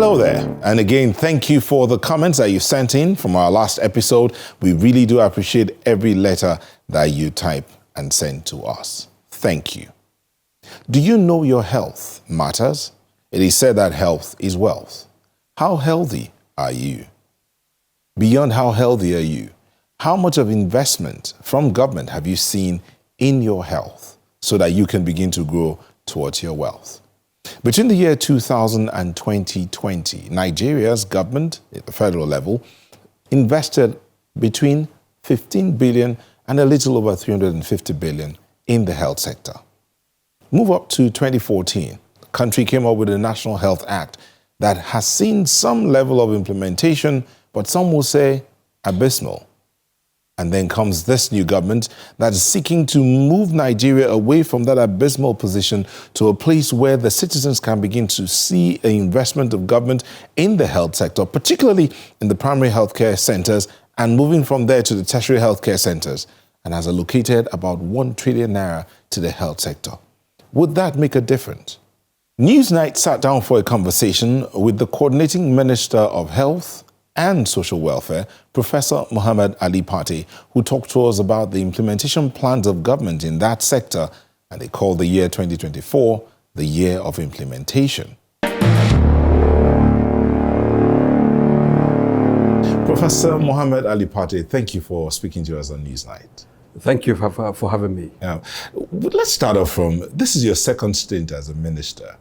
Hello there. And again, thank you for the comments that you sent in from our last episode. We really do appreciate every letter that you type and send to us. Thank you. Do you know your health matters? It is said that health is wealth. How healthy are you? Beyond how healthy are you, how much of investment from government have you seen in your health so that you can begin to grow towards your wealth? Between the year 2000 and 2020, Nigeria's government at the federal level invested between 15 billion and a little over 350 billion in the health sector. Move up to 2014, the country came up with a National Health Act that has seen some level of implementation, but some will say abysmal. And then comes this new government that is seeking to move Nigeria away from that abysmal position to a place where the citizens can begin to see an investment of government in the health sector, particularly in the primary healthcare centers, and moving from there to the tertiary healthcare centers, and has allocated about 1 trillion naira to the health sector. Would that make a difference? Newsnight sat down for a conversation with the coordinating Minister of Health and Social Welfare, Professor Mohammed Ali-Pate, who talked to us about the implementation plans of government in that sector, and they called the year 2024 the year of implementation. Professor Mohammed Ali-Pate, thank you for speaking to us on Newsnight. Thank you for having me. Let's start off from, this is your second stint as a minister.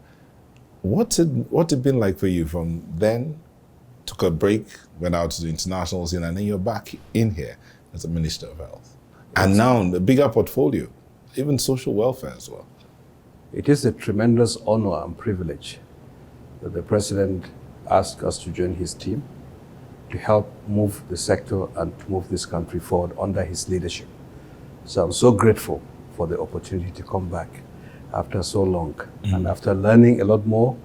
What's it been like for you from then? Took a break, went out to the international scene, and then you're back in here as a Minister of Health. And now a bigger portfolio, even social welfare as well. It is a tremendous honor and privilege that the President asked us to join his team to help move the sector and to move this country forward under his leadership. So I'm so grateful for the opportunity to come back after so long and after learning a lot more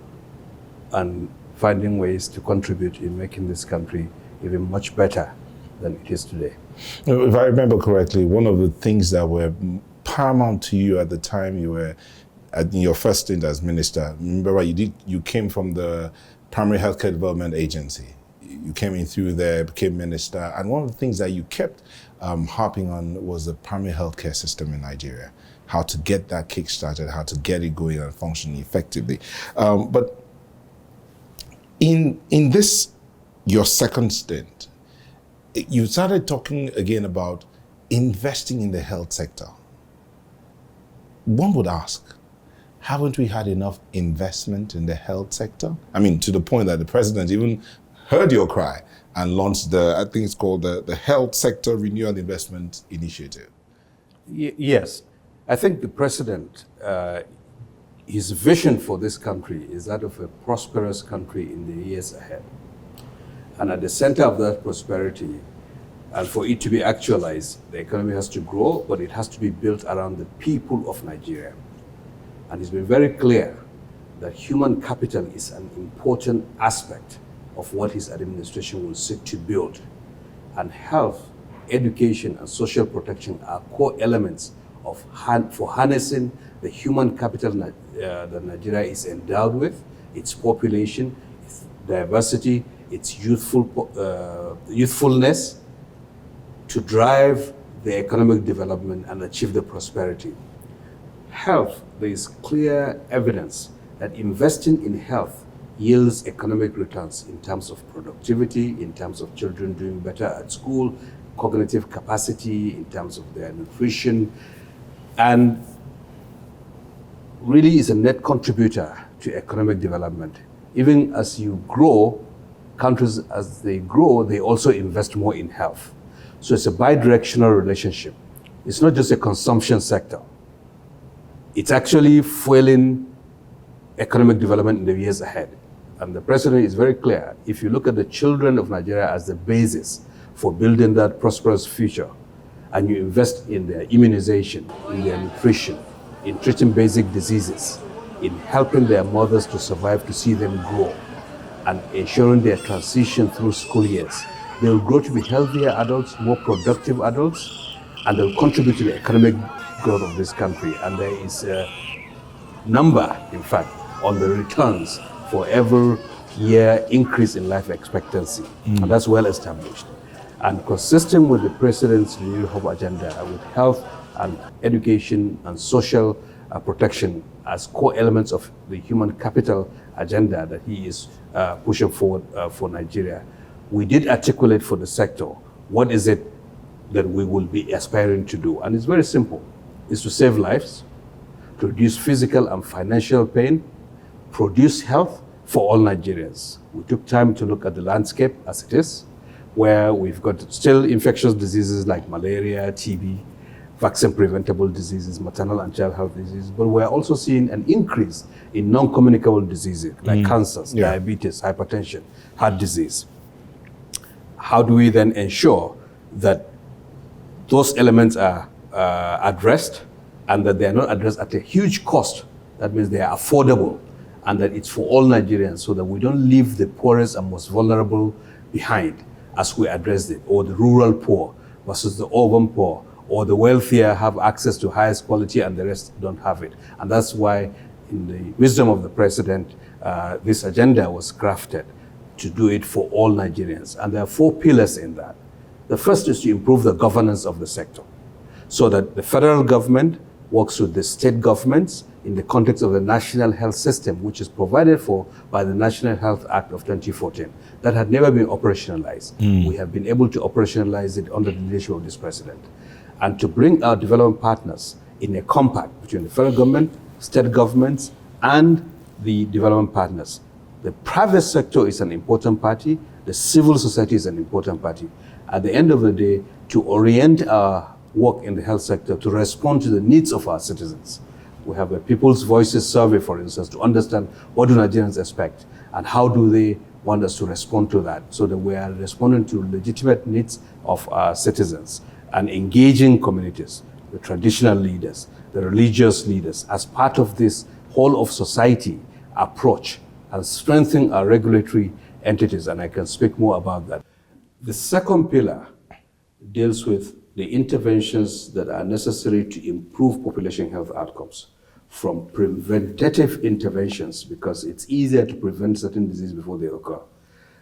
and finding ways to contribute in making this country even much better than it is today. If I remember correctly, one of the things that were paramount to you at the time you were in your first stint as minister, remember right, you came from the Primary Healthcare Development Agency. You came in through there, became minister, and one of the things that you kept harping on was the primary healthcare system in Nigeria, how to get that kick-started, how to get it going and functioning effectively. But in this, your second stint, you started talking again about investing in the health sector. One would ask, haven't we had enough investment in the health sector? I mean, to the point that the president even heard your cry and launched I think it's called the Health Sector Renewal Investment Initiative. Yes, I think the president, his vision for this country is that of a prosperous country in the years ahead. And at the center of that prosperity, and for it to be actualized, the economy has to grow, but it has to be built around the people of Nigeria. And it's been very clear that human capital is an important aspect of what his administration will seek to build. And health, education, and social protection are core elements for harnessing the human capital that Nigeria is endowed with, its population, its diversity, its youthfulness, to drive the economic development and achieve the prosperity. Health, there is clear evidence that investing in health yields economic returns in terms of productivity, in terms of children doing better at school, cognitive capacity, in terms of their nutrition, and really is a net contributor to economic development. Even as you grow, countries as they grow, they also invest more in health. So it's a bi-directional relationship. It's not just a consumption sector. It's actually fueling economic development in the years ahead. And the president is very clear. If you look at the children of Nigeria as the basis for building that prosperous future, and you invest in their immunization, in their nutrition, in treating basic diseases, in helping their mothers to survive, to see them grow, and ensuring their transition through school years, they will grow to be healthier adults, more productive adults, and they'll contribute to the economic growth of this country. And there is a number, in fact, on the returns for every year increase in life expectancy, and that's well established. And consistent with the President's renewed hope agenda with health and education and social protection as core elements of the human capital agenda that he is pushing forward for Nigeria, we did articulate for the sector what is it that we will be aspiring to do. And it's very simple. It's to save lives, to reduce physical and financial pain, produce health for all Nigerians. We took time to look at the landscape as it is, where we've got still infectious diseases like malaria, TB, vaccine-preventable diseases, maternal and child health diseases, but we're also seeing an increase in non-communicable diseases like cancers, diabetes, hypertension, heart disease. How do we then ensure that those elements are addressed and that they are not addressed at a huge cost? That means they are affordable and that it's for all Nigerians, so that we don't leave the poorest and most vulnerable behind as we address it, or the rural poor versus the urban poor, or the wealthier have access to highest quality and the rest don't have it. And that's why, in the wisdom of the President, this agenda was crafted to do it for all Nigerians. And there are 4 pillars in that. The first is to improve the governance of the sector, so that the federal government works with the state governments in the context of the national health system, which is provided for by the National Health Act of 2014. That had never been operationalized. We have been able to operationalize it under the leadership of this President. And to bring our development partners in a compact between the federal government, state governments, and the development partners. The private sector is an important party. The civil society is an important party. At the end of the day, to orient our work in the health sector to respond to the needs of our citizens. We have a People's Voices survey, for instance, to understand what do Nigerians expect and how do they want us to respond to that, so that we are responding to legitimate needs of our citizens and engaging communities, the traditional leaders, the religious leaders, as part of this whole of society approach, and strengthen our regulatory entities, and I can speak more about that. The second pillar deals with the interventions that are necessary to improve population health outcomes, from preventative interventions, because it's easier to prevent certain diseases before they occur,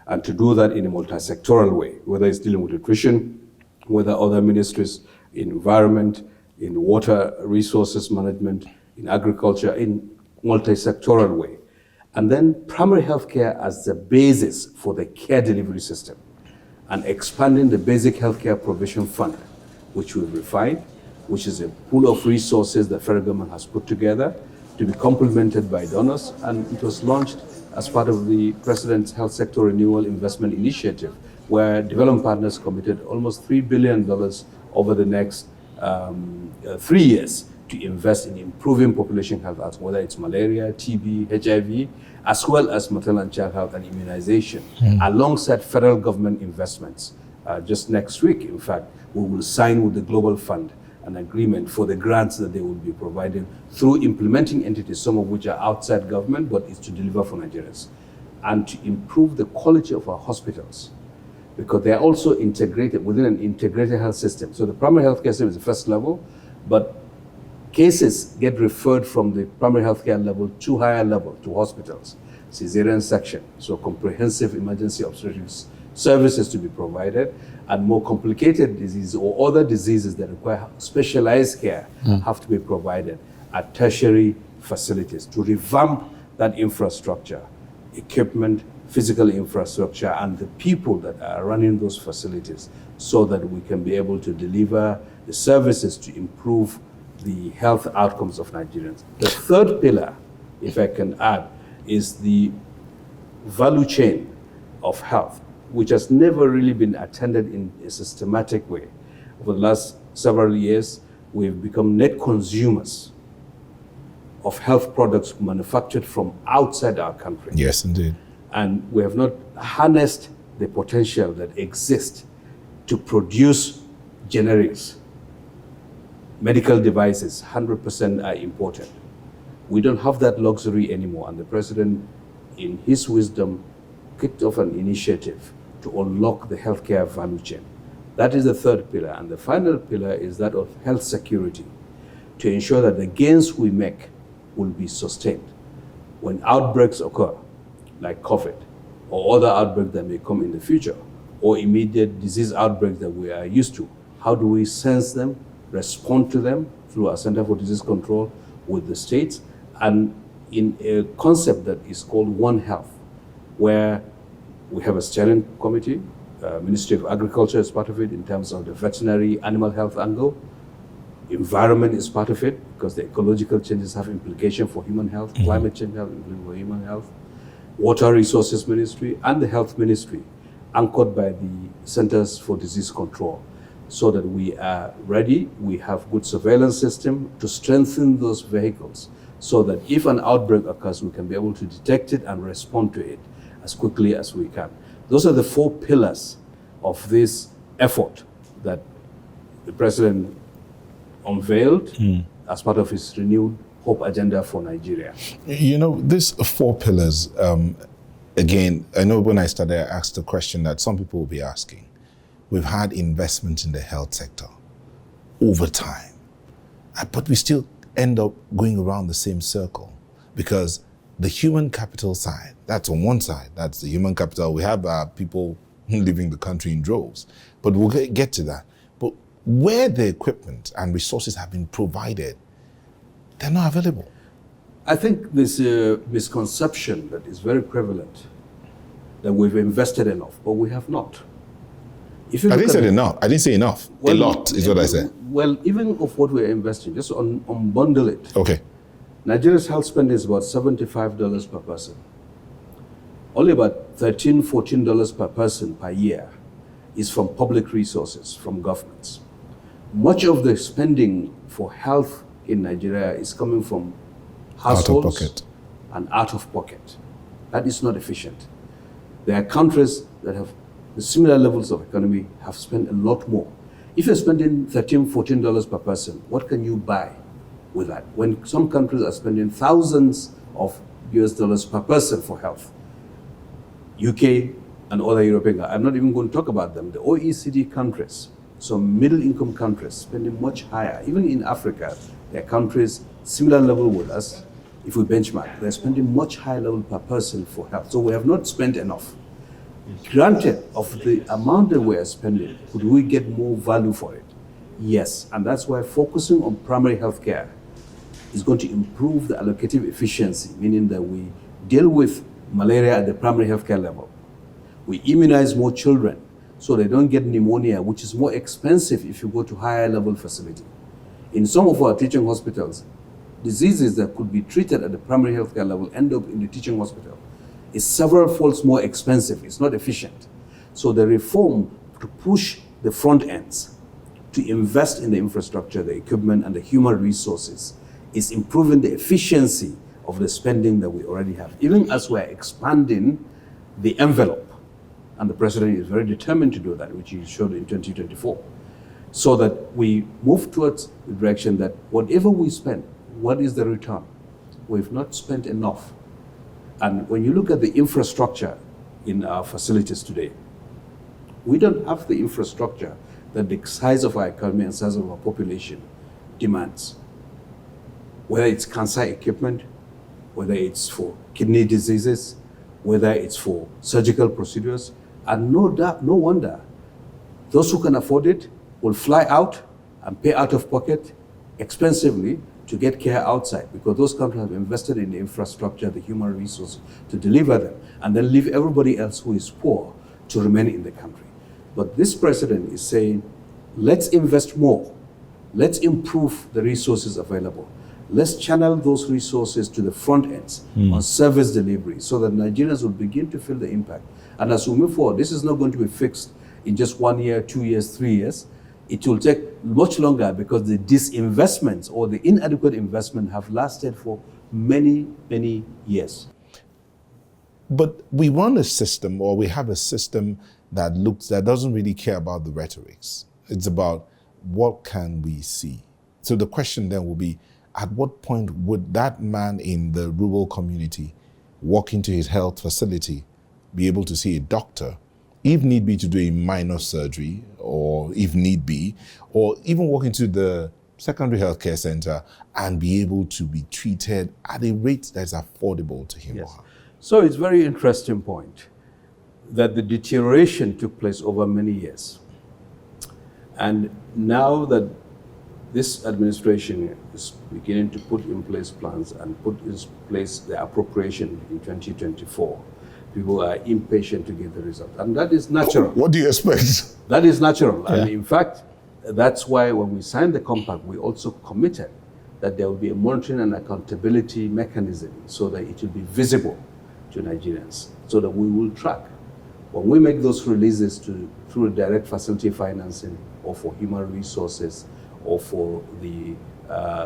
and to do that in a multi-sectoral way, whether it's dealing with nutrition, whether other ministries in environment, in water resources management, in agriculture, in multi-sectoral way. And then primary healthcare as the basis for the care delivery system, and expanding the basic healthcare provision fund, which we've refined, which is a pool of resources the federal government has put together to be complemented by donors. And it was launched as part of the President's Health Sector Renewal Investment Initiative, where development partners committed almost $3 billion over the next 3 years to invest in improving population health outcomes, whether it's malaria, TB, HIV, as well as maternal and child health and immunization, alongside federal government investments. Just next week, in fact, we will sign with the Global Fund an agreement for the grants that they will be providing through implementing entities, some of which are outside government, but it's to deliver for Nigerians, and to improve the quality of our hospitals, because they are also integrated within an integrated health system. So the primary health care system is the first level, but cases get referred from the primary healthcare level to higher level, to hospitals, cesarean section, so comprehensive emergency obstetrics services to be provided, and more complicated diseases or other diseases that require specialized care have to be provided at tertiary facilities to revamp that infrastructure, equipment, physical infrastructure, and the people that are running those facilities, so that we can be able to deliver the services to improve the health outcomes of Nigerians. The third pillar, if I can add, is the value chain of health, which has never really been attended in a systematic way. Over the last several years, we've become net consumers of health products manufactured from outside our country. Yes, indeed. And we have not harnessed the potential that exists to produce generics. Medical devices, 100% are imported. We don't have that luxury anymore, and the President, in his wisdom, kicked off an initiative to unlock the healthcare value chain. That is the third pillar. And the final pillar is that of health security, to ensure that the gains we make will be sustained. When outbreaks occur, like COVID, or other outbreaks that may come in the future, or immediate disease outbreaks that we are used to. How do we sense them, respond to them through our Center for Disease Control with the states, and in a concept that is called One Health, where we have a steering committee, Ministry of Agriculture is part of it in terms of the veterinary animal health angle. Environment is part of it because the ecological changes have implication for human health, climate change have implication for human health. Water Resources Ministry and the Health Ministry, anchored by the Centers for Disease Control, so that we are ready, we have good surveillance system to strengthen those vehicles, so that if an outbreak occurs, we can be able to detect it and respond to it as quickly as we can. Those are the 4 pillars of this effort that the President unveiled as part of his renewed hope agenda for Nigeria. You know, these 4 pillars, again, I know when I started, I asked a question that some people will be asking. We've had investment in the health sector over time, but we still end up going around the same circle because the human capital side, that's on one side, that's the human capital. We have people leaving the country in droves, but we'll get to that. But where the equipment and resources have been provided, they're not available. I think there's a misconception that is very prevalent that we've invested enough, but we have not. If you I didn't say enough. I didn't say enough. Well, a lot is what I said. Well, even of what we're investing, just unbundle it. Okay. Nigeria's health spending is about $75 per person. Only about $13, $14 per person per year is from public resources, from governments. Much of the spending for health in Nigeria is coming from households Out of pocket. and out of pocket. That is not efficient. There are countries that have the similar levels of economy have spent a lot more. If you're spending $13, $14 per person, what can you buy with that? When some countries are spending thousands of US dollars per person for health. UK and other European, I'm not even going to talk about them. The OECD countries, some middle income countries spending much higher. Even in Africa, there are countries similar level with us. If we benchmark, they're spending much higher level per person for health. So we have not spent enough. Granted, of the amount that we are spending, could we get more value for it? Yes, and that's why focusing on primary health care is going to improve the allocative efficiency, meaning that we deal with malaria at the primary health care level. We immunize more children so they don't get pneumonia, which is more expensive if you go to higher level facility. In some of our teaching hospitals, diseases that could be treated at the primary health care level end up in the teaching hospital. It's several folds more expensive. It's not efficient. So the reform to push the front ends, to invest in the infrastructure, the equipment, and the human resources is improving the efficiency of the spending that we already have, even as we're expanding the envelope. And the President is very determined to do that, which he showed in 2024, so that we move towards the direction that whatever we spend, what is the return? We've not spent enough. And when you look at the infrastructure in our facilities today, we don't have the infrastructure that the size of our economy and size of our population demands. Whether it's cancer equipment, whether it's for kidney diseases, whether it's for surgical procedures, and no wonder those who can afford it will fly out and pay out of pocket expensively to get care outside, because those countries have invested in the infrastructure, the human resources to deliver them, and then leave everybody else who is poor to remain in the country. But this President is saying, let's invest more. Let's improve the resources available. Let's channel those resources to the front ends on service delivery so that Nigerians will begin to feel the impact. And as we move forward, this is not going to be fixed in just 1 year, 2 years, 3 years. It will take much longer because the disinvestments or the inadequate investment have lasted for many, many years. But we run a system, or we have a system that doesn't really care about the rhetorics. It's about what can we see. So the question then will be, at what point would that man in the rural community walk into his health facility, be able to see a doctor, if need be to do a minor surgery, or if need be, or even walk into the secondary healthcare center and be able to be treated at a rate that's affordable to him or her? So it's a very interesting point. that the deterioration took place over many years. And now that this administration is beginning to put in place plans and put in place the appropriation in 2024, people are impatient to get the result. And that is natural. What do you expect? That is natural. Yeah. And in fact, that's why when we signed the compact, we also committed that there will be a monitoring and accountability mechanism so that it will be visible to Nigerians, so that we will track. When we make those releases through direct facility financing or for human resources or for the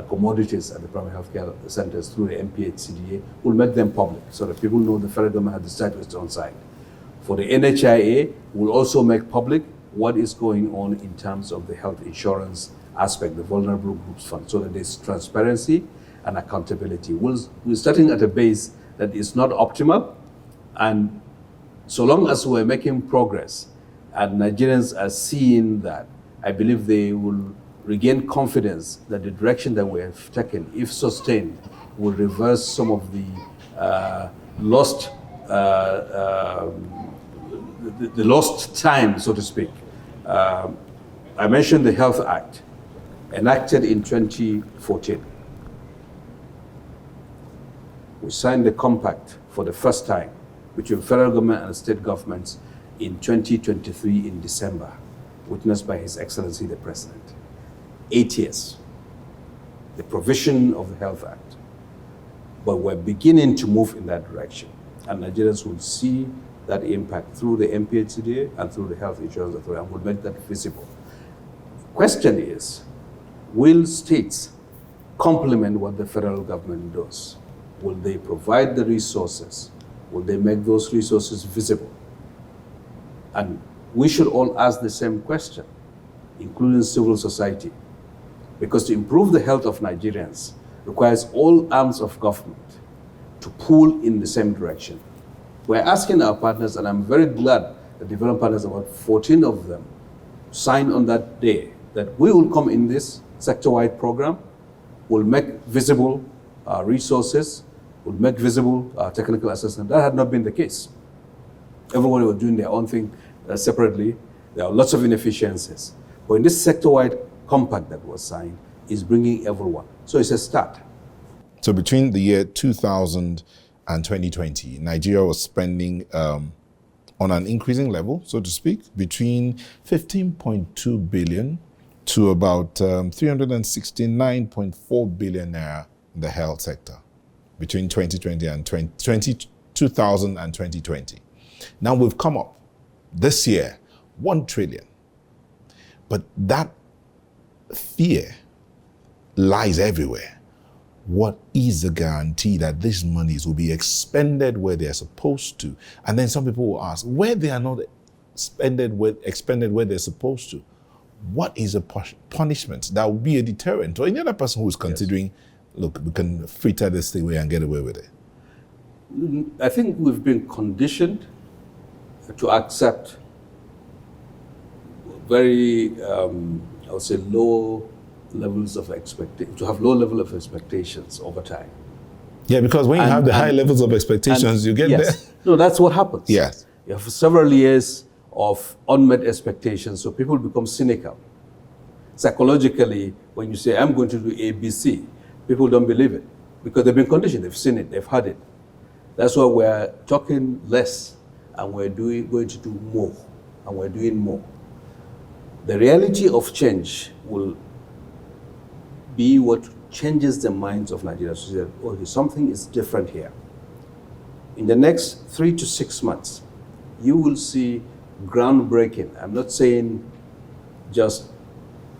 commodities at the primary healthcare centers through the NPHCDA, we'll make them public so that people know the federal government has decided its own side. For the NHIA, we'll also make public what is going on in terms of the health insurance aspect, the vulnerable groups fund, so that there's transparency and accountability. We're starting at a base that is not optimal, and so long as we're making progress and Nigerians are seeing that, I believe they will regain confidence that the direction that we have taken, if sustained, will reverse some of the lost time, so to speak. I mentioned the Health Act, enacted in 2014. We signed the compact for the first time between federal government and state governments in 2023 in December, witnessed by His Excellency the President. 8 years, the provision of the Health Act. But we're beginning to move in that direction, and Nigerians will see that impact through the NPHCDA and through the Health Insurance Authority, and will make that visible. The question is, will states complement what the federal government does? Will they provide the resources? Will they make those resources visible? And we should all ask the same question, including civil society, because to improve the health of Nigerians requires all arms of government to pull in the same direction. We're asking our partners, and I'm very glad the development partners, about 14 of them, signed on that day, that we will come in this sector-wide program, will make visible our resources, will make visible our technical assessment. That had not been the case. Everyone was doing their own thing separately. There are lots of inefficiencies. But in this sector-wide compact that was signed, is bringing everyone. So it's a start. So between the year 2000 and 2020, Nigeria was spending on an increasing level, so to speak, between 15.2 billion to about 369.4 billion naira in the health sector between 2020 and 2000 and 2020. Now we've come up this year, 1 trillion. But that fear lies everywhere. What is the guarantee that these monies will be expended where they're supposed to? And then some people will ask, where they are not expended where they're supposed to, what is a punishment that will be a deterrent to any other person who is considering, look, we can fritter this thing away and get away with it? I think we've been conditioned to accept very, I would say, low levels of expectation, to have low level of expectations over time. Yeah, because when you have the high levels of expectations, you get there. No, that's what happens. Yes. You have several years of unmet expectations, so people become cynical. Psychologically, when you say, I'm going to do ABC, people don't believe it because they've been conditioned, they've seen it, they've had it. That's why we're talking less and we're going to do more, and we're doing more. The reality of change will be what changes the minds of Nigerians. So that, okay, something is different here. In the next 3 to 6 months, you will see groundbreaking. I'm not saying just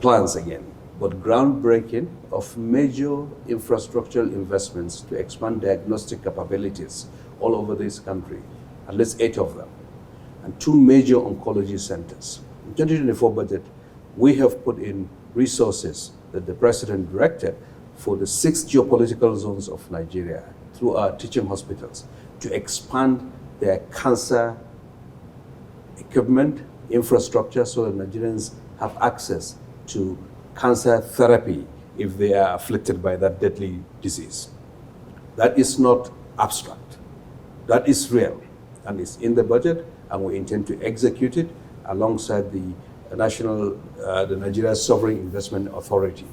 plans again, but groundbreaking of major infrastructural investments to expand diagnostic capabilities all over this country, at least 8 of them, and 2 major oncology centers. In 2024 budget, we have put in resources that the President directed for the 6 geopolitical zones of Nigeria through our teaching hospitals to expand their cancer equipment, infrastructure, so that Nigerians have access to cancer therapy if they are afflicted by that deadly disease. That is not abstract. That is real. And it's in the budget, and we intend to execute it alongside the Nigeria Sovereign Investment Authority.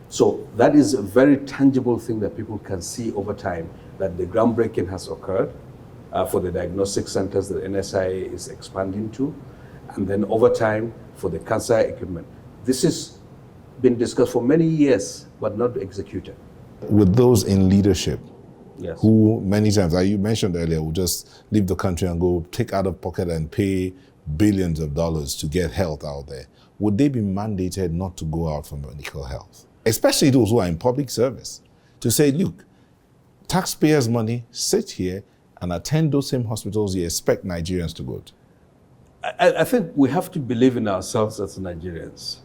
So that is a very tangible thing that people can see over time, that the groundbreaking has occurred for the diagnostic centers that NSIA is expanding to, and then over time for the cancer equipment. This has been discussed for many years, but not executed. With those in leadership, Yes. who many times, like you mentioned earlier, will just leave the country and go take out of pocket and pay billions of dollars to get health out there, would they be mandated not to go out for medical health? Especially those who are in public service, to say, look, taxpayers' money, sit here and attend those same hospitals you expect Nigerians to go to. I think we have to believe in ourselves as Nigerians.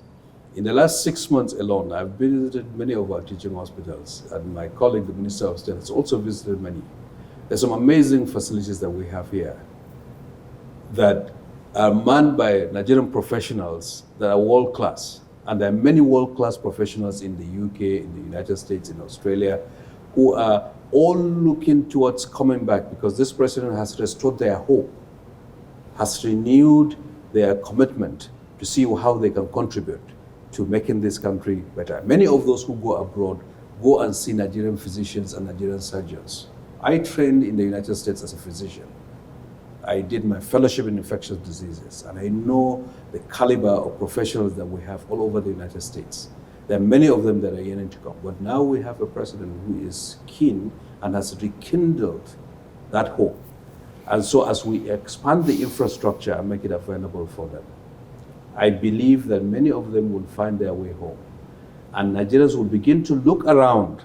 In the last 6 months alone, I've visited many of our teaching hospitals, and my colleague, the Minister of State, has also visited many. There's some amazing facilities that we have here that are manned by Nigerian professionals that are world-class. And there are many world-class professionals in the UK, in the United States, in Australia, who are all looking towards coming back because this president has restored their hope, has renewed their commitment to see how they can contribute to making this country better. Many of those who go abroad go and see Nigerian physicians and Nigerian surgeons. I trained in the United States as a physician. I did my fellowship in infectious diseases, and I know the caliber of professionals that we have all over the United States. There are many of them that are yearning to come. But now we have a president who is keen and has rekindled that hope. And so as we expand the infrastructure and make it available for them, I believe that many of them will find their way home. And Nigerians will begin to look around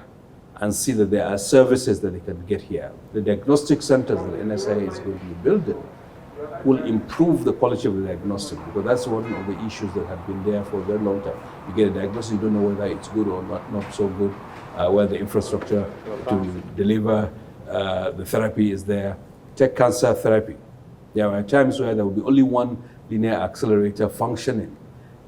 and see that there are services that they can get here. The diagnostic centers that NSIA is going to be building will improve the quality of the diagnostic, because that's one of the issues that have been there for a very long time. You get a diagnosis, you don't know whether it's good or not so good, whether the infrastructure to deliver the therapy is there. Take cancer therapy. There are times where there will be only one linear accelerator functioning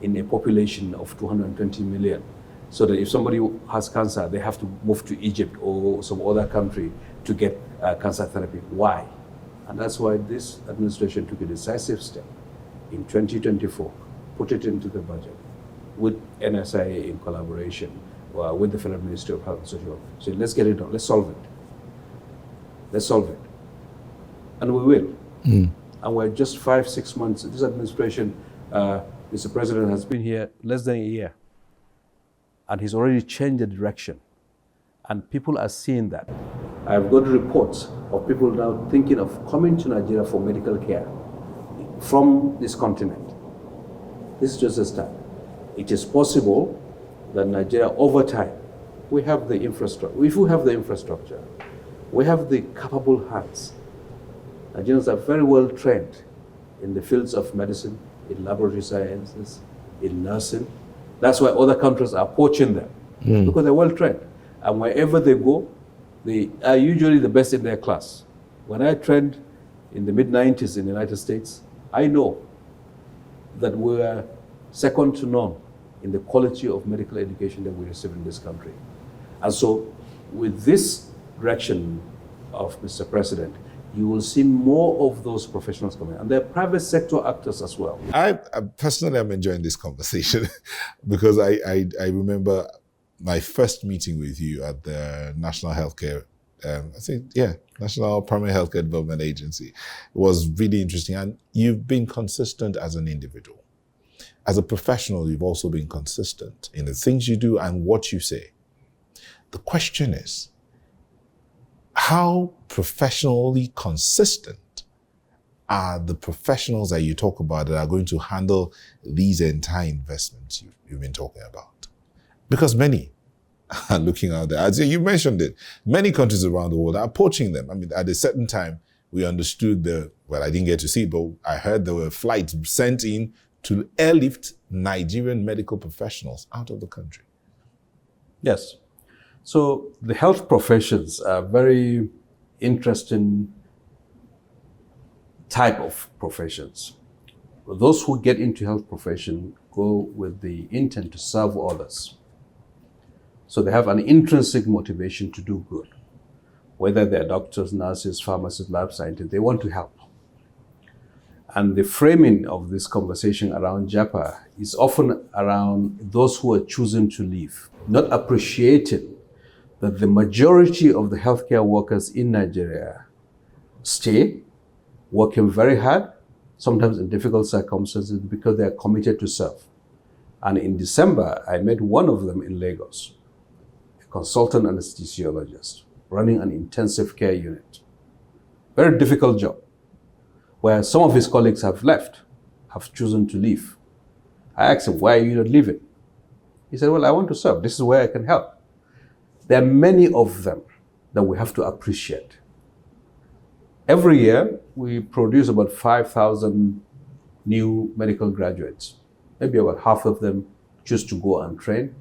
in a population of 220 million. So that if somebody has cancer, they have to move to Egypt or some other country to get cancer therapy. Why? And that's why this administration took a decisive step in 2024, put it into the budget with NSIA in collaboration with the Federal Ministry of Health and Social Welfare. So let's get it done, let's solve it. Let's solve it. And we will. And we're just 5-6 months. This administration, Mr. President, has been here less than a year. And he's already changed the direction. And people are seeing that. I've got reports of people now thinking of coming to Nigeria for medical care from this continent. This is just a start. It is possible that Nigeria, over time, we have the infrastructure. If we have the infrastructure, we have the capable hands. Nigerians are very well trained in the fields of medicine, in laboratory sciences, in nursing. That's why other countries are poaching them, because they're well trained. And wherever they go, they are usually the best in their class. When I trained in the mid-90s in the United States, I know that we are second to none in the quality of medical education that we receive in this country. And so with this direction of Mr. President, you will see more of those professionals coming. And they're private sector actors as well. I personally am enjoying this conversation because I remember my first meeting with you at the National Healthcare, National Primary Healthcare Development Agency. It was really interesting. And you've been consistent as an individual. As a professional, you've also been consistent in the things you do and what you say. The question is, how professionally consistent are the professionals that you talk about that are going to handle these entire investments you've been talking about? Because many are looking out there. As you mentioned it, many countries around the world are poaching them. I mean, at a certain time, we understood I didn't get to see it, but I heard there were flights sent in to airlift Nigerian medical professionals out of the country. Yes. So the health professions are very interesting type of professions. Those who get into health profession go with the intent to serve others. So they have an intrinsic motivation to do good. whether they're doctors, nurses, pharmacists, lab scientists, they want to help. And the framing of this conversation around JAPA is often around those who are choosing to leave, not appreciating that the majority of the healthcare workers in Nigeria stay, working very hard, sometimes in difficult circumstances, because they are committed to serve. And in December, I met one of them in Lagos, a consultant anesthesiologist running an intensive care unit. Very difficult job, where some of his colleagues have left, have chosen to leave. I asked him, why are you not leaving? He said, well, I want to serve. This is where I can help. There are many of them that we have to appreciate. Every year, we produce about 5,000 new medical graduates. Maybe about half of them choose to go and train,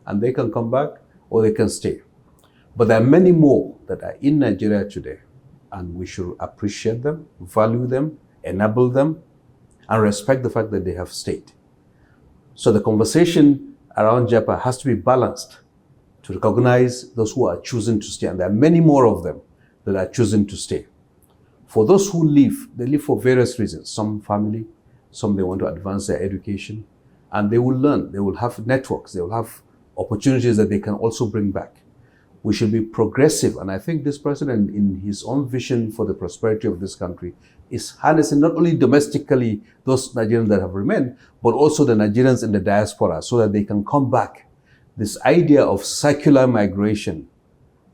and they can come back or they can stay. But there are many more that are in Nigeria today, and we should appreciate them, value them, enable them, and respect the fact that they have stayed. So the conversation around JAPA has to be balanced to recognize those who are choosing to stay, and there are many more of them that are choosing to stay. For those who leave, they leave for various reasons. Some family, some they want to advance their education, and they will learn, they will have networks, they will have opportunities that they can also bring back. We should be progressive, and I think this president, in his own vision for the prosperity of this country, is harnessing not only domestically those Nigerians that have remained, but also the Nigerians in the diaspora so that they can come back. This idea of circular migration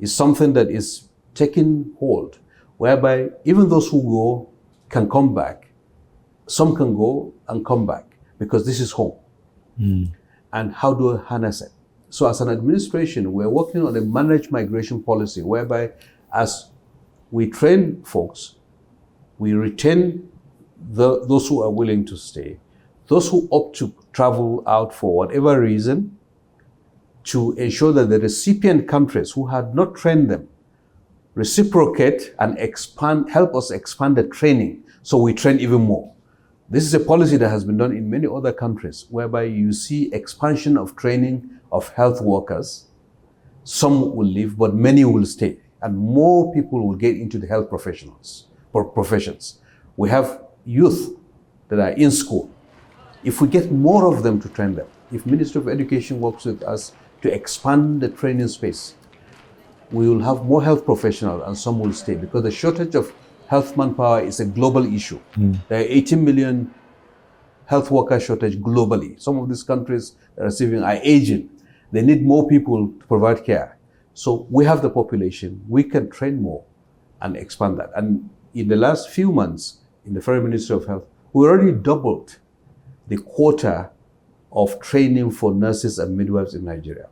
is something that is taking hold, whereby even those who go can come back. Some can go and come back because this is home. And how do I harness it? So as an administration, we're working on a managed migration policy whereby as we train folks, we retain those who are willing to stay, those who opt to travel out for whatever reason, to ensure that the recipient countries who had not trained them reciprocate and expand, help us expand the training so we train even more. This is a policy that has been done in many other countries whereby you see expansion of training of health workers. Some will leave, but many will stay, and more people will get into the health professions. We have youth that are in school. If we get more of them to train them, if Ministry of Education works with us to expand the training space, we will have more health professionals and some will stay, because the shortage of health manpower is a global issue. There are 18 million health worker shortage globally. Some of these countries that are receiving are aging. They need more people to provide care. So we have the population, we can train more and expand that. And in the last few months, in the Federal Ministry of Health, we already doubled the quota of training for nurses and midwives in Nigeria.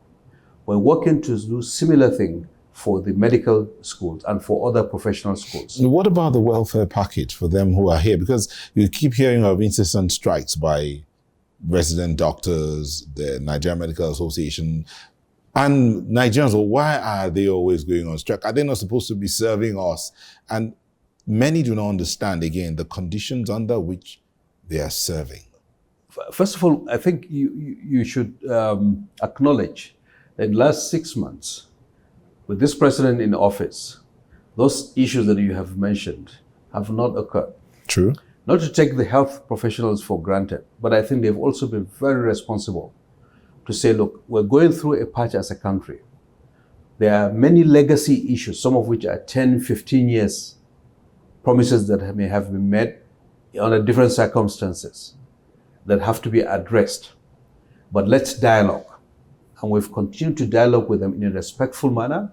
We're working to do similar thing for the medical schools and for other professional schools. What about the welfare package for them who are here? Because you keep hearing of incessant strikes by resident doctors, the Nigerian Medical Association, and Nigerians. Well, why are they always going on strike? Are they not supposed to be serving us? And many do not understand, again, the conditions under which they are serving. First of all, I think you should acknowledge that in the last 6 months, with this president in office, those issues that you have mentioned have not occurred. True. Not to take the health professionals for granted, but I think they've also been very responsible to say, look, we're going through a patch as a country. There are many legacy issues, some of which are 10, 15 years, promises that may have been made under different circumstances that have to be addressed. But let's dialogue. And we've continued to dialogue with them in a respectful manner,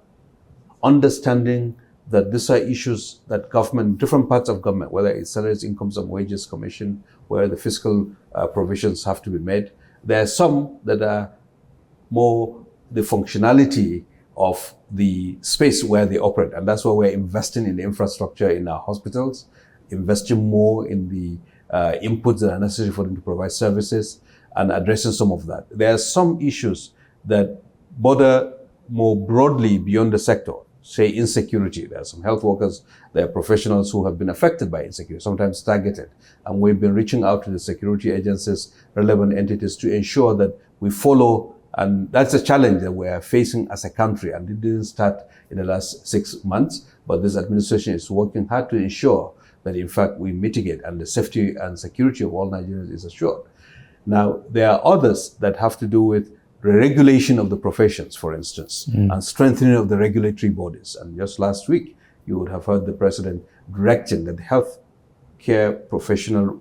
understanding that these are issues that government, different parts of government, whether it's Salaries, Incomes and Wages Commission, where the fiscal provisions have to be made. There are some that are more the functionality of the space where they operate. And that's why we're investing in the infrastructure in our hospitals, investing more in the inputs that are necessary for them to provide services, and addressing some of that. There are some issues that border more broadly beyond the sector, say insecurity. There are some health workers, there are professionals who have been affected by insecurity, sometimes targeted. And we've been reaching out to the security agencies, relevant entities, to ensure that we follow. And that's a challenge that we are facing as a country. And it didn't start in the last 6 months. But this administration is working hard to ensure that, in fact, we mitigate and the safety and security of all Nigerians is assured. Now, there are others that have to do with the regulation of the professions, for instance, and strengthening of the regulatory bodies. And just last week, you would have heard the president directing that the health professional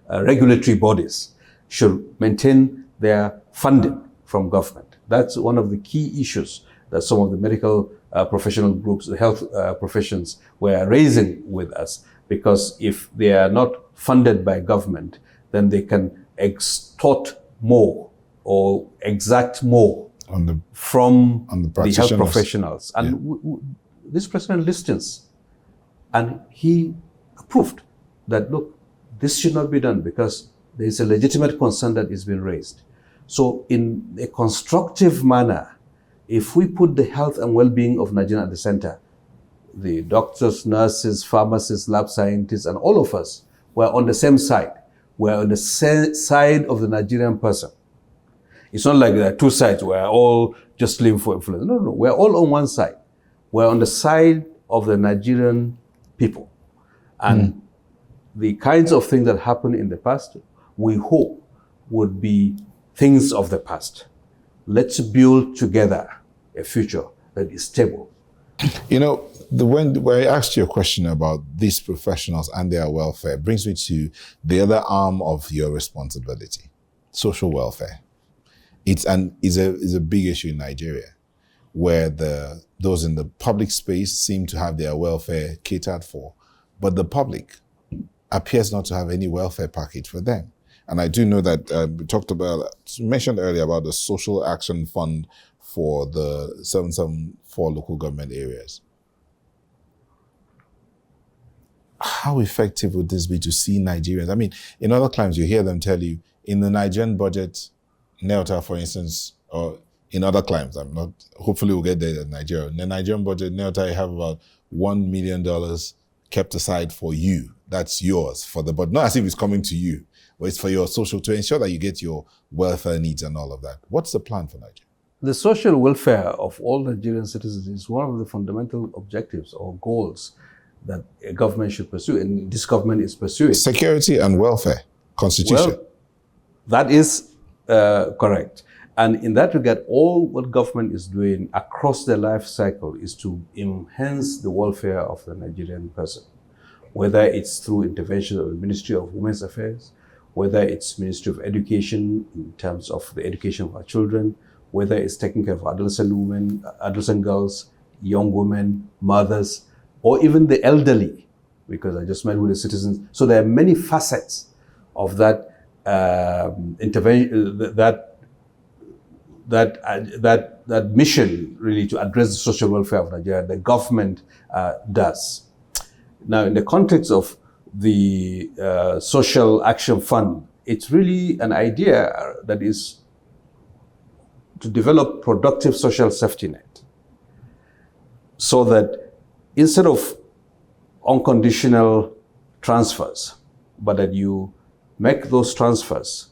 regulatory bodies should maintain their funding from government. That's one of the key issues that some of the medical professional groups, the health professions, were raising with us, because if they are not funded by government, then they can extort more or exact more from the health professionals. And this president listens, and he approved that, look, this should not be done because there is a legitimate concern that is being raised. So in a constructive manner, if we put the health and well-being of Nigerians at the center, the doctors, nurses, pharmacists, lab scientists, and all of us were on the same side. We're on the side of the Nigerian person. It's not like there are two sides. We're all just living for influence. No, we're all on one side. We're on the side of the Nigerian people. And the kinds of things that happened in the past, we hope would be things of the past. Let's build together a future that is stable. You know, when I asked you a question about these professionals and their welfare, brings me to the other arm of your responsibility, social welfare. It's a big issue in Nigeria, where those in the public space seem to have their welfare catered for, but the public appears not to have any welfare package for them. And I do know that we mentioned earlier about the Social Action Fund for the 774 local government areas. How effective would this be to see Nigerians? I mean, in other climes, you hear them tell you, in the Nigerian budget, NELTA, for instance, or in other climes, hopefully we'll get there in Nigeria. In the Nigerian budget, NELTA, you have about $1 million kept aside for you. That's yours but not as if it's coming to you, but it's for your social, to ensure that you get your welfare needs and all of that. What's the plan for Nigeria? The social welfare of all Nigerian citizens is one of the fundamental objectives or goals that a government should pursue, and this government is pursuing. Security and welfare, constitution. Well, that is correct. And in that regard, all what government is doing across the life cycle is to enhance the welfare of the Nigerian person, whether it's through intervention of the Ministry of Women's Affairs, whether it's Ministry of Education in terms of the education of our children, whether it's taking care of adolescent women, adolescent girls, young women, mothers, or even the elderly, because I just met with the citizens. So there are many facets of that intervention, that mission really to address the social welfare of Nigeria. The government does. Now, in the context of the Social Action Fund, it's really an idea that is to develop productive social safety net, so that instead of unconditional transfers, but that you make those transfers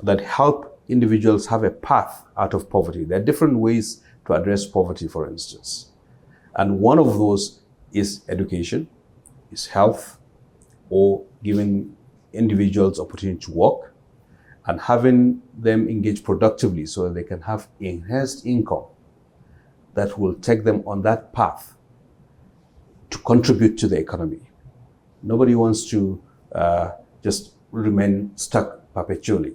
that help individuals have a path out of poverty. There are different ways to address poverty, for instance. And one of those is education, is health, or giving individuals opportunity to work and having them engage productively so that they can have enhanced income that will take them on that path to contribute to the economy. Nobody wants to just remain stuck perpetually.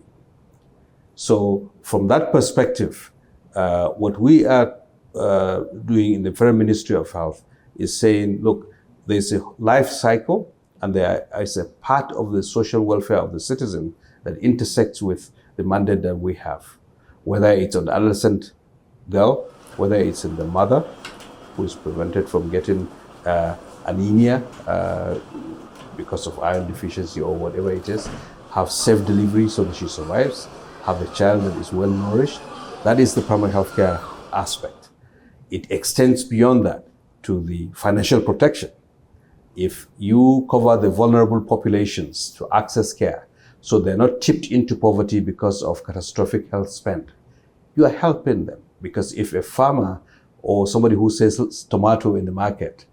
So from that perspective, what we are doing in the Federal Ministry of Health is saying, look, there's a life cycle and there is a part of the social welfare of the citizen that intersects with the mandate that we have, whether it's an adolescent girl, whether it's in the mother who is prevented from getting anemia because of iron deficiency or whatever it is, have safe delivery so that she survives, have a child that is well nourished. That is the primary healthcare aspect. It extends beyond that to the financial protection. If you cover the vulnerable populations to access care, so they're not tipped into poverty because of catastrophic health spend, you are helping them. Because if a farmer or somebody who sells tomato in the market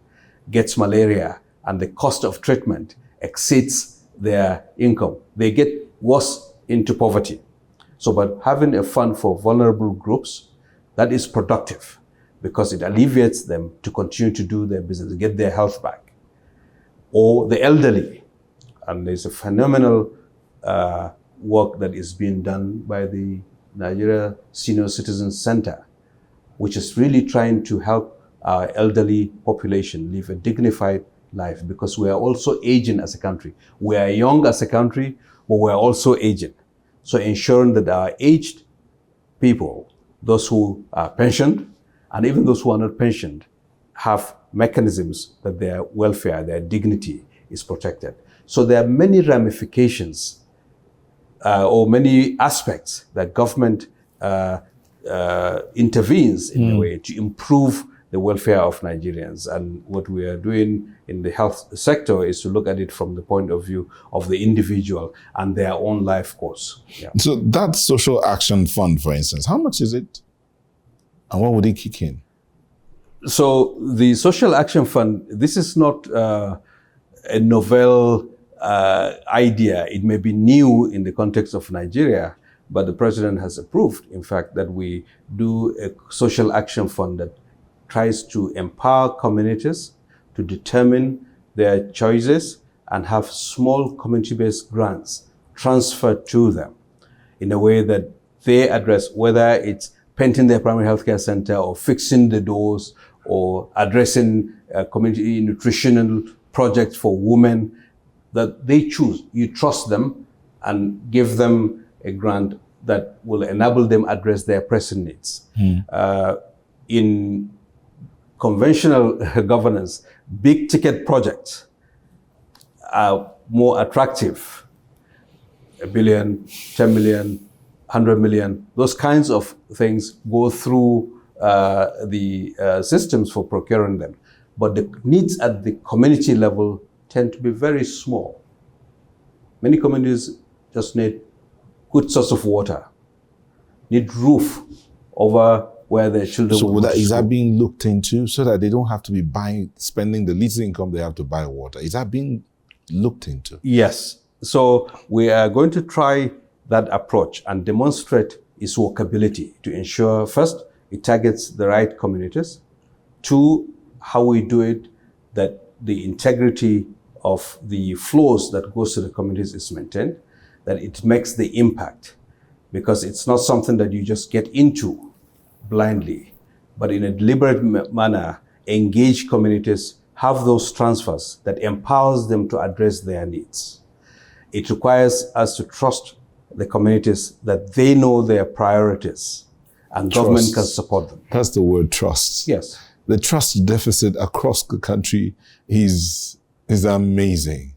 gets malaria and the cost of treatment exceeds their income, they get worse into poverty. So, but having a fund for vulnerable groups, that is productive because it alleviates them to continue to do their business, get their health back. Or the elderly, and there's a phenomenal work that is being done by the Nigeria Senior Citizens Center, which is really trying to help our elderly population live a dignified life, because we are also aging as a country. We are young as a country, but we are also aging. So ensuring that our aged people, those who are pensioned, and even those who are not pensioned, have mechanisms that their welfare, their dignity is protected. So there are many ramifications or many aspects that government intervenes in a way to improve the welfare of Nigerians. And what we are doing in the health sector is to look at it from the point of view of the individual and their own life course. Yeah. So that social action fund, for instance, how much is it? And what would it kick in? So the social action fund, this is not a novel idea. It may be new in the context of Nigeria, but the president has approved, in fact, that we do a social action fund that tries to empower communities to determine their choices and have small community-based grants transferred to them in a way that they address, whether it's painting their primary healthcare center or fixing the doors or addressing community nutritional projects for women, that they choose. You trust them and give them a grant that will enable them address their pressing needs. In conventional governance, big ticket projects are more attractive. 1 billion, 10 million, 100 million, those kinds of things go through the systems for procuring them. But the needs at the community level tend to be very small. Many communities just need good source of water, need roof over where their children will go to is school. that being looked into so that they don't have to be spending the least income they have to buy water? Is that being looked into? Yes. So we are going to try that approach and demonstrate its workability to ensure, first, it targets the right communities. Two, how we do it, that the integrity of the flows that goes to the communities is maintained, that it makes the impact, because it's not something that you just get into blindly, but in a deliberate manner, engage communities, have those transfers that empowers them to address their needs. It requires us to trust the communities that they know their priorities and government can support them. That's the word, trust. Yes. The trust deficit across the country is amazing.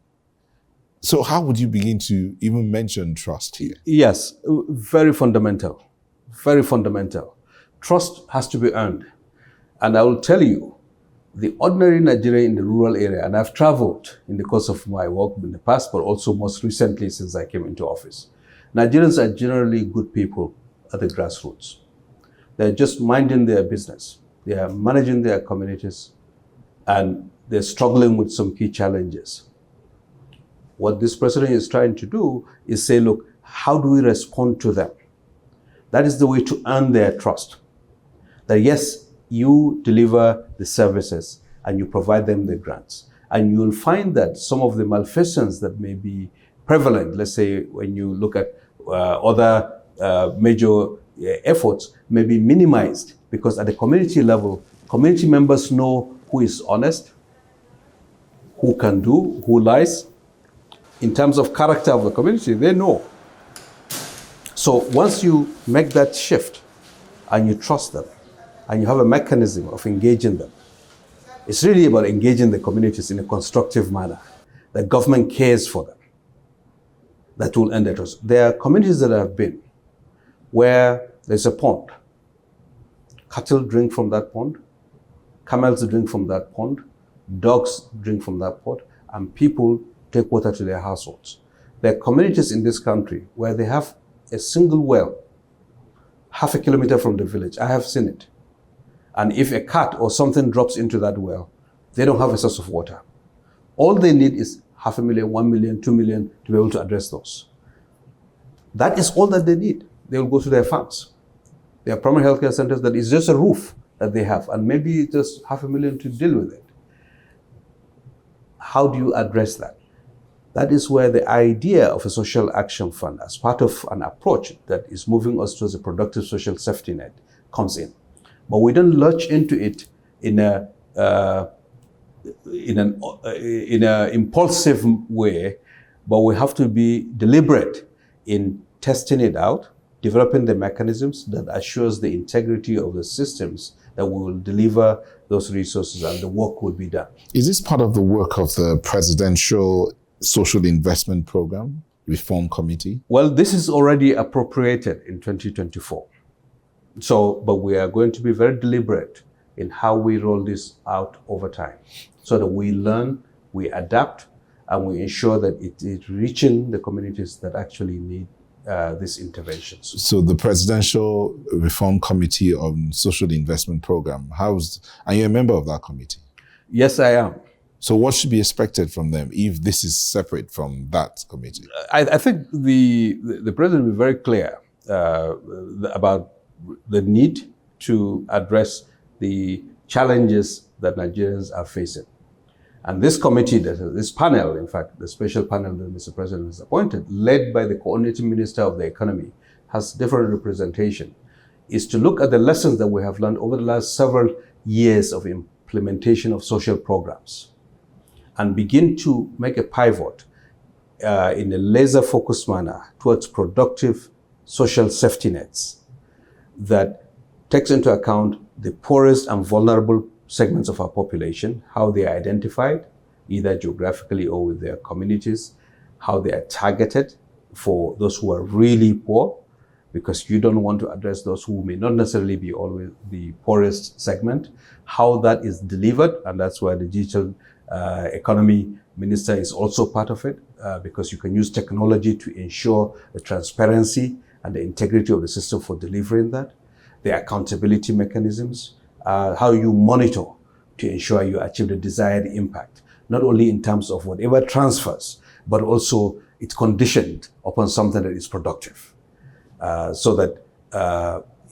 So how would you begin to even mention trust here? Yes, very fundamental, very fundamental. Trust has to be earned. And I will tell you, the ordinary Nigerian in the rural area, and I've traveled in the course of my work in the past, but also most recently since I came into office. Nigerians are generally good people at the grassroots. They're just minding their business. They are managing their communities, and they're struggling with some key challenges. What this president is trying to do is say, look, how do we respond to them? That is the way to earn their trust. That yes, you deliver the services and you provide them the grants. And you will find that some of the malfeasance that may be prevalent, let's say when you look at other major efforts, may be minimized, because at the community level, community members know who is honest, who can do, who lies. In terms of character of the community, they know. So once you make that shift and you trust them and you have a mechanism of engaging them, it's really about engaging the communities in a constructive manner. The government cares for them. That will end their trust. There are communities that have been where there's a pond. Cattle drink from that pond. Camels drink from that pond. Dogs drink from that pond. And people take water to their households. There are communities in this country where they have a single well, 0.5 kilometer from the village. I have seen it. And if a cat or something drops into that well, they don't have a source of water. All they need is 500,000, 1 million, 2 million to be able to address those. That is all that they need. They will go to their farms. Their primary healthcare centers, that is just a roof that they have, and maybe just 500,000 to deal with it. How do you address that? That is where the idea of a social action fund as part of an approach that is moving us towards a productive social safety net comes in. But we don't lurch into it in an impulsive way, but we have to be deliberate in testing it out, developing the mechanisms that assures the integrity of the systems that will deliver those resources, and the work will be done. Is this part of the work of the Presidential Social Investment Program Reform Committee? Well, this is already appropriated in 2024. But we are going to be very deliberate in how we roll this out over time, so that we learn, we adapt, and we ensure that it is reaching the communities that actually need these interventions. So the Presidential Reform Committee on Social Investment Program, are you a member of that committee? Yes, I am. So what should be expected from them if this is separate from that committee? I think the president will be very clear about the need to address the challenges that Nigerians are facing. And this committee, this panel, in fact, the special panel that Mr. President has appointed, led by the coordinating minister of the economy, has different representation, is to look at the lessons that we have learned over the last several years of implementation of social programs and begin to make a pivot in a laser-focused manner towards productive social safety nets that takes into account the poorest and vulnerable segments of our population, how they are identified, either geographically or with their communities, how they are targeted for those who are really poor, because you don't want to address those who may not necessarily be always the poorest segment, how that is delivered, and that's where the digital economy minister is also part of it, because you can use technology to ensure the transparency and the integrity of the system for delivering that, the accountability mechanisms, how you monitor to ensure you achieve the desired impact, not only in terms of whatever transfers, but also it's conditioned upon something that is productive. So that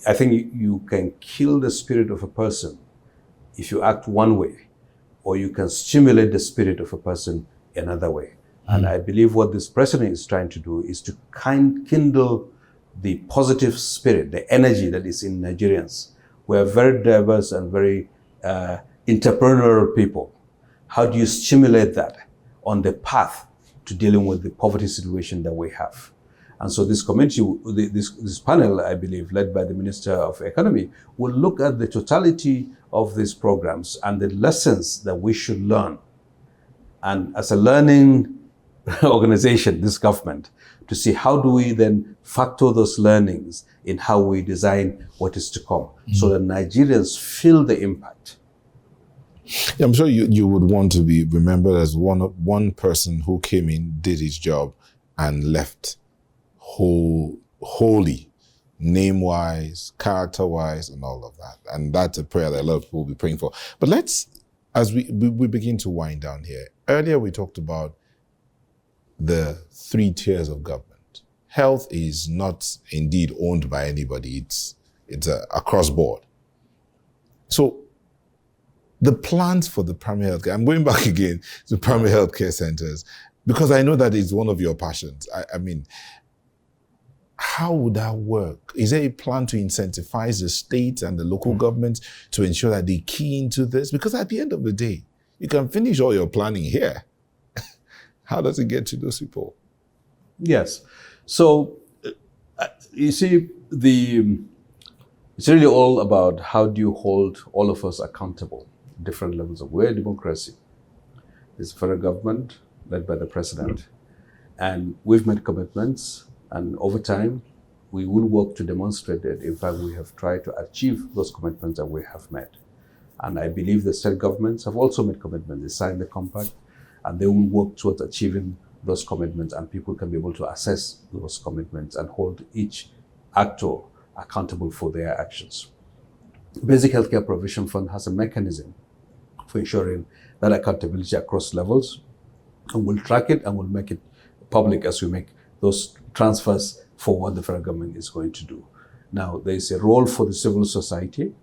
I think you can kill the spirit of a person if you act one way, or you can stimulate the spirit of a person another way. And I believe what this president is trying to do is to kindle the positive spirit, the energy that is in Nigerians. We're very diverse and very entrepreneurial people. How do you stimulate that on the path to dealing with the poverty situation that we have? And so this committee, this panel, I believe, led by the Minister of Economy, will look at the totality of these programs and the lessons that we should learn. And as a learning organization, this government, to see how do we then factor those learnings in how we design what is to come, so that Nigerians feel the impact. Yeah, I'm sure you would want to be remembered as one person who came in, did his job, and left wholly, name-wise, character-wise, and all of that. And that's a prayer that a lot of people will be praying for. But as we begin to wind down here, earlier we talked about the 3 tiers of government. Health is not indeed owned by anybody. It's across board. So the plans for the primary healthcare, I'm going back again to primary healthcare centers, because I know that is one of your passions. I mean, how would that work? Is there a plan to incentivize the state and the local governments to ensure that they key into this? Because at the end of the day, you can finish all your planning here. How does it get to those people? Yes. So, you see, it's really all about how do you hold all of us accountable, different levels of we're a democracy. There's a federal government led by the president. And we've made commitments, and over time, we will work to demonstrate that, in fact, we have tried to achieve those commitments that we have made. And I believe the state governments have also made commitments. They signed the compact, and they will work towards achieving those commitments, and people can be able to assess those commitments and hold each actor accountable for their actions. Basic Healthcare Provision Fund has a mechanism for ensuring that accountability across levels, and we'll track it and we'll make it public as we make those transfers for what the federal government is going to do. Now, there is a role for the civil society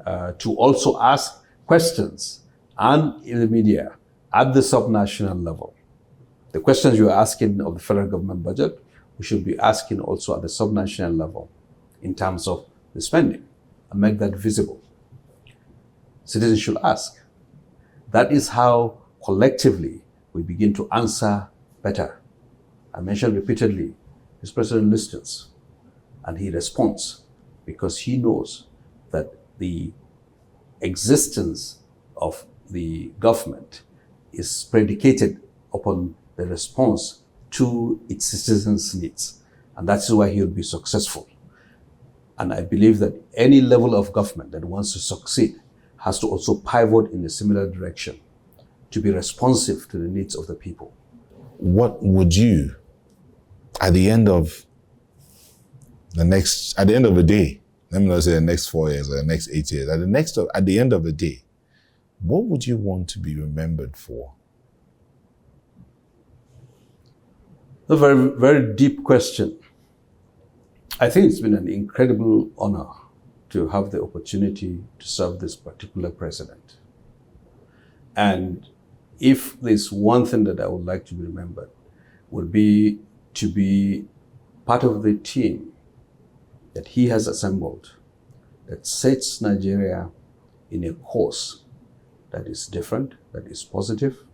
to also ask questions and in the media at the subnational level. The questions you're asking of the federal government budget, we should be asking also at the subnational level in terms of the spending and make that visible. Citizens should ask. That is how collectively we begin to answer better. I mentioned repeatedly, his president listens and he responds because he knows that the existence of the government is predicated upon the response to its citizens' needs. And that's why he will be successful. And I believe that any level of government that wants to succeed has to also pivot in a similar direction to be responsive to the needs of the people. What would you, at the end of the day, let me not say the next 4 years or the next 8 years, at the end of the day, what would you want to be remembered for? A very, very deep question. I think it's been an incredible honor to have the opportunity to serve this particular president. And if there's one thing that I would like to be remembered, would be to be part of the team that he has assembled that sets Nigeria in a course that is different, that is positive,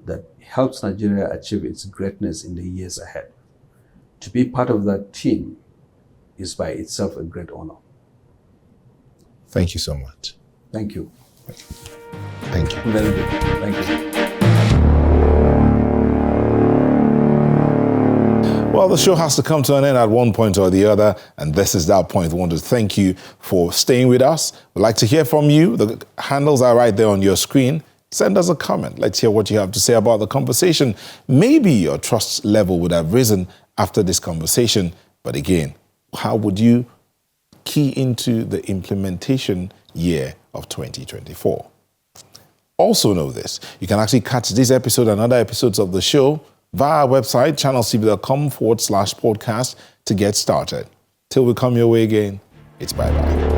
that helps Nigeria achieve its greatness in the years ahead. To be part of that team is by itself a great honor. Thank you so much. Thank you. Thank you. Very good. Thank you. Well, the show has to come to an end at one point or the other, and this is that point. We want to thank you for staying with us. We'd like to hear from you. The handles are right there on your screen. Send us a comment. Let's hear what you have to say about the conversation. Maybe your trust level would have risen after this conversation, but again, how would you key into the implementation year of 2024? Also know this, you can actually catch this episode and other episodes of the show via our website, channelcb.com/podcast to get started. Till we come your way again, it's bye-bye.